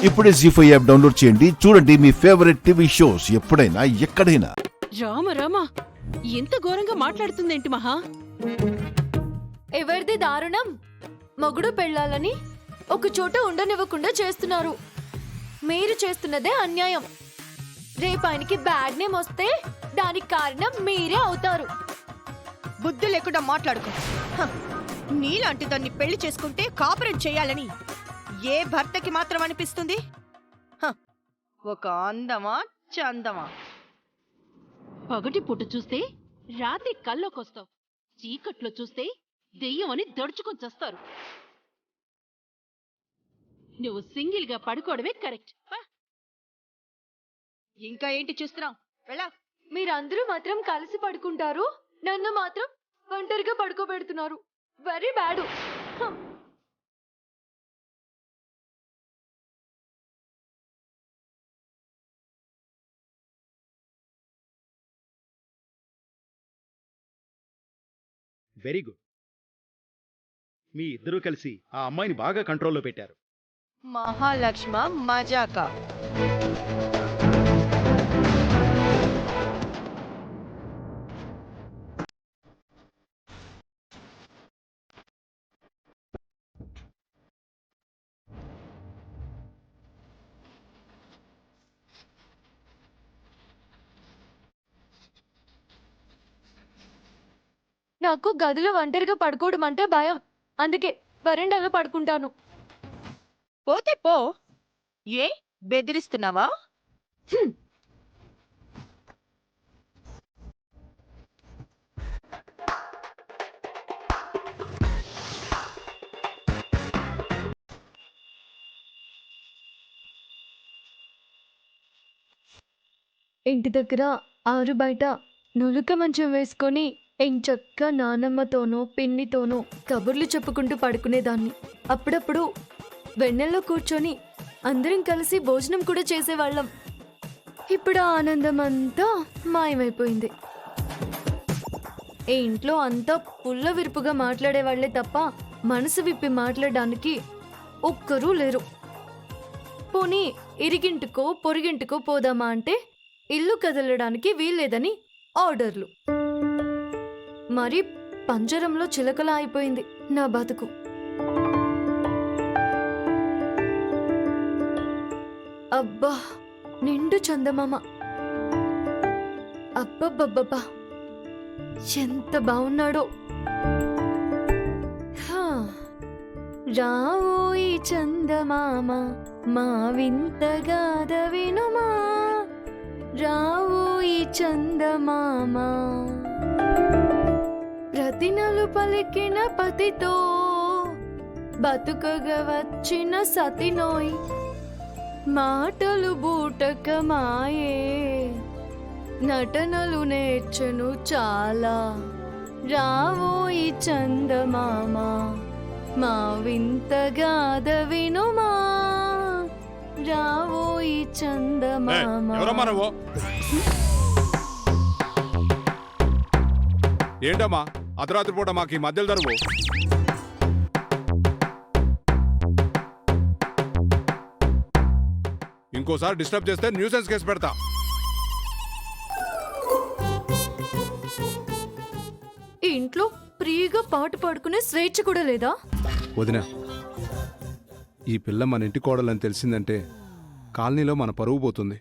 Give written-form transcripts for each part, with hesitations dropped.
ఇప్పుడే జీ5 app download చేయండి. చూడండి మీ ఫేవరెట్ టీవీ షోస్ ఎప్పుడైనా ఎక్కడైనా. రామ రామ, ఎంత ఘోరంగా మాట్లాడుతుందేంటి మహా? ఎవరిది దారుణం? మొగుడు పెళ్ళాలని ఒక చోట ఉండనివ్వకుండా చేస్తున్నారు. మీరు చేస్తున్నదే అన్యాయం. రేపు ఆయనకి బ్యాడ్ నేమ్ వస్తే దానికి కారణం మీరే అవుతారు. బుద్ధి లేకుండా మాట్లాడుకో. నీలాంటి దాన్ని పెళ్లి చేసుకుంటే కాపురం చేయాలని ఏ భర్తకి మాత్రం అనిపిస్తుంది? ఒక అందమా చందమా? పగటి పూట చూస్తే రాత్రి కల్లోకొస్తావు, చీకట్లో చూస్తే దెయ్యం అని దడుచుకొని చస్తారు. నువ్వు సింగిల్ గా పడుకోవడమే కరెక్ట్. ఇంకా ఏంటి చూస్తున్నావు? వెళ్ళా. మీరందరూ మాత్రం కలిసి పడుకుంటారు, నన్ను మాత్రం ఒంటరిగా పడుకోబెడుతున్నారు. Very bad. Very good. మీ ఇద్దరూ కలిసి ఆ అమ్మాయిని బాగా కంట్రోల్లో పెట్టారు. మహాలక్ష్మ మజాకా. నాకు గదిలో ఒంటరిగా పడుకోవడం అంటే భయం. అందుకే వరండాలో పడుకుంటాను. పోతే పో. ఏ బెదిరిస్తున్నావా? ఇంటి దగ్గర ఆరు బయట నులుక మంచం వేసుకొని ఎంచక్క నానమ్మతోనో పిన్నితోనో కబుర్లు చెప్పుకుంటూ పడుకునేదాన్ని. అప్పుడప్పుడు వెన్నెల్లో కూర్చొని అందరం కలిసి భోజనం కూడా చేసేవాళ్ళం. ఇప్పుడు ఆ ఆనందం అంతా మాయమైపోయింది. ఈ ఇంట్లో అంతా పుల్ల విరుపుగా మాట్లాడేవాళ్లే తప్ప మనసు విప్పి మాట్లాడడానికి ఒక్కరూ లేరు. పోనీ ఇరిగింటికో పొరిగింటికో పోదామా అంటే ఇల్లు కదలడానికి వీల్లేదని ఆర్డర్లు. మరి పంజరంలో చిలకలా అయిపోయింది నా బతుకు. అబ్బా, నిండు చందమామ. అబ్బబ్బబ్బబ్బా, ఎంత బాగున్నాడో. రావోయి చందమామ మా వింతగాథ వినుమా, రావోయి చందమామ. ప్రతినలు పలికిన పతితో బతుకగా వచ్చిన సతినోయ్, మాటలు బూటక మాయే నటనలు నేర్చను చాలా. రావోయి చందమామ మా వింతగాథ వినుమా, రావోయి చందమామ. ఏంటమ్మా అర్ధరాత్రి పూట మాకు ఈ మధ్యలో దరువు? ఇంకోసారి డిస్టర్బ్ చేస్తే న్యూసెన్స్ కేసు పెడతా. ఈ ఇంట్లో ఫ్రీగా పాట పాడుకునే స్వేచ్ఛ కూడా లేదా? వదినా, ఈ పిల్ల మన ఇంటి కోడలని తెలిసిందంటే కాలనీలో మన పరువు పోతుంది.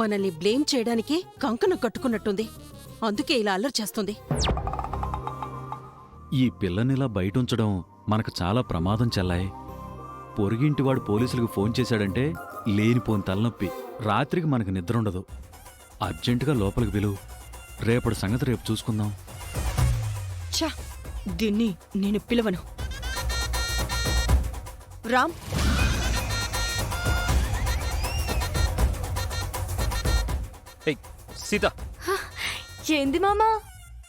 మనల్ని బ్లేమ్ చేయడానికి కంకణం కట్టుకున్నట్టుంది, అందుకే ఇలా అల్లరి చేస్తుంది. ఈ పిల్లనిలా బయటుంచడం మనకు చాలా ప్రమాదం చెల్లాయి. పొరుగింటివాడు పోలీసులకు ఫోన్ చేశాడంటే లేనిపోని తలనొప్పి. రాత్రికి మనకు నిద్ర ఉండదు. అర్జెంటుగా లోపలికి పిలువు. రేపటి సంగతి రేపు చూసుకుందాం. ఛా, దీన్ని నేను పిలవను. రామ్, సీత, ఏంది మామా?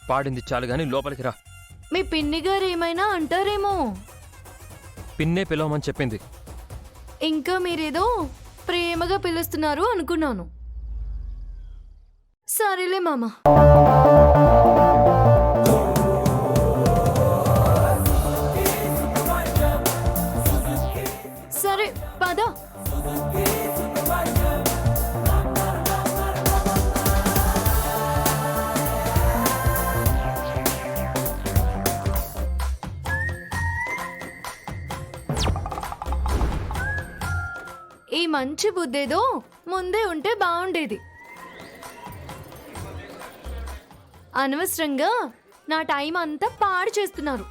పాడింది చాలు గాని లోపలికి రా. మీ పిన్ని గారు ఏమైనా అంటారేమో. పిన్నే పిలవమని చెప్పింది. ఇంకా మీరేదో ప్రేమగా పిలుస్తున్నారు అనుకున్నాను. సరేలే మామా. సరే పద. ఈ మంచి బుద్ధేదో ముందే ఉంటే బాగుండేది. అనవసరంగా నా టైం అంతా పాడు చేస్తున్నారు.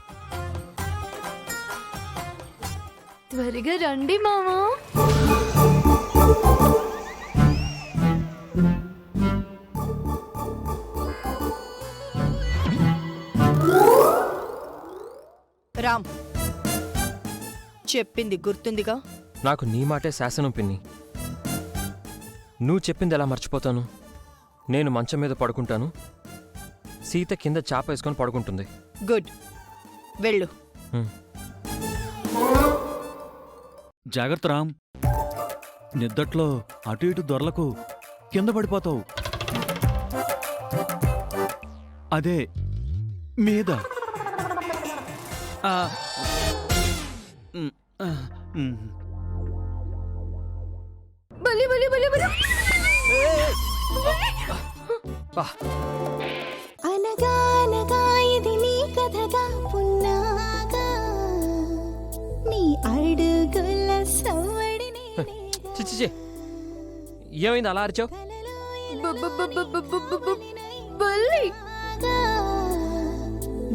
త్వరగా రండి మామా. రామ్, చెప్పింది గుర్తుందిగా? నాకు నీ మాటే శాసనం పిన్ని. నువ్వు చెప్పింది ఎలా మర్చిపోతాను? నేను మంచం మీద పడుకుంటాను, సీత కింద చాప వేసుకొని పడుకుంటుంది. గుడ్, వెళ్ళు. హ్మ్. జాగ్రత్త రామ్, నిద్దట్లో అటు ఇటు దొరలకు, కింద పడిపోతావు. అదే మీద. ఆ, ఉమ్, ఆ, ఉమ్. బలి బలి బలి బలి. బా, అనగానగా ఇది నీ కథగా పున్నాగా నీ అడుగుల సవ్వడిని చిచ్చి ఏమైంది అలా అరిచావు? బల్లి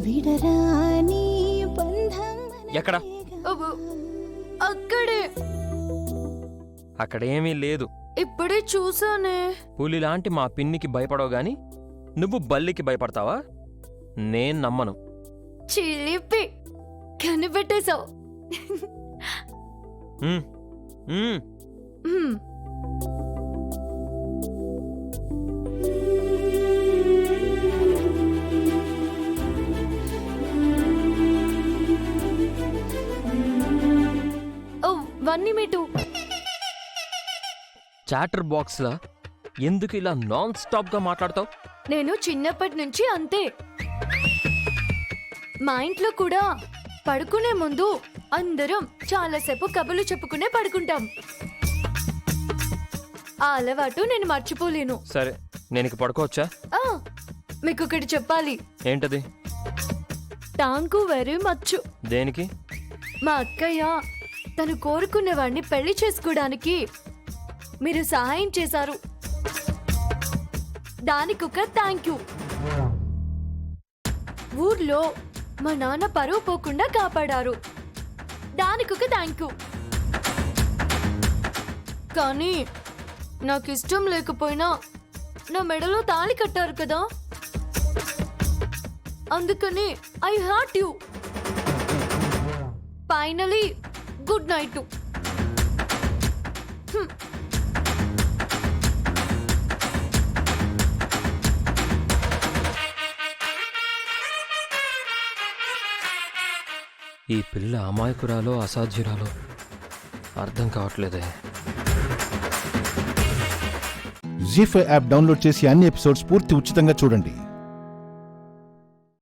విడరాని బంధం ఎక్కడ? అక్కడే. అక్కడేమీ లేదు. ఇప్పుడే చూసానే. పులి లాంటి మా పిన్నికి భయపడవు గాని నువ్వు బల్లికి భయపడతావా? నేను నమ్మను. చిలిపి కనిపెట్టేశావు. ఉమ్, ఉమ్. హ్మ్. ఓ 1 నిమిటు. చాటర్ బాక్స్లా ఎందుకు ఇలా నాన్ స్టాప్ గా మాట్లాడతావు? నేను చిన్నప్పటి నుంచి అంతే. మా ఇంట్లో కూడా పడుకునే ముందు అందరం చాలాసేపు కబుర్లు చెప్పుకునే పడుకుంటాం. ఆ అలవాటు నేను మర్చిపోలేను. సరే, నేను ఇక పడుకోవచ్చా? ఆ, మీకు ఒకటి చెప్పాలి. ఏంటది? టాంకు వెరీ మచ్చు. దేనికి? మా అక్కయ్య తను కోరుకున్న వాడిని పెళ్లి చేసుకోవడానికి మీరు సహాయం చేశారు. దానికొక థ్యాంక్ యూ. ఊర్లో మా నాన్న పరువు పోకుండా కాపాడారు. దానికొక థ్యాంక్ యూ. కానీ నాకు ఇష్టం లేకపోయినా నా మెడలో తాళి కట్టారు కదా, అందుకని I heart you. Finally good night. ఈ పిల్ల అమాయకురాలో అసాధ్యురాలో అర్థం కావట్లేదే. జీ5 యాప్ డౌన్లోడ్ చేసి అన్ని ఎపిసోడ్స్ పూర్తి ఉచితంగా చూడండి.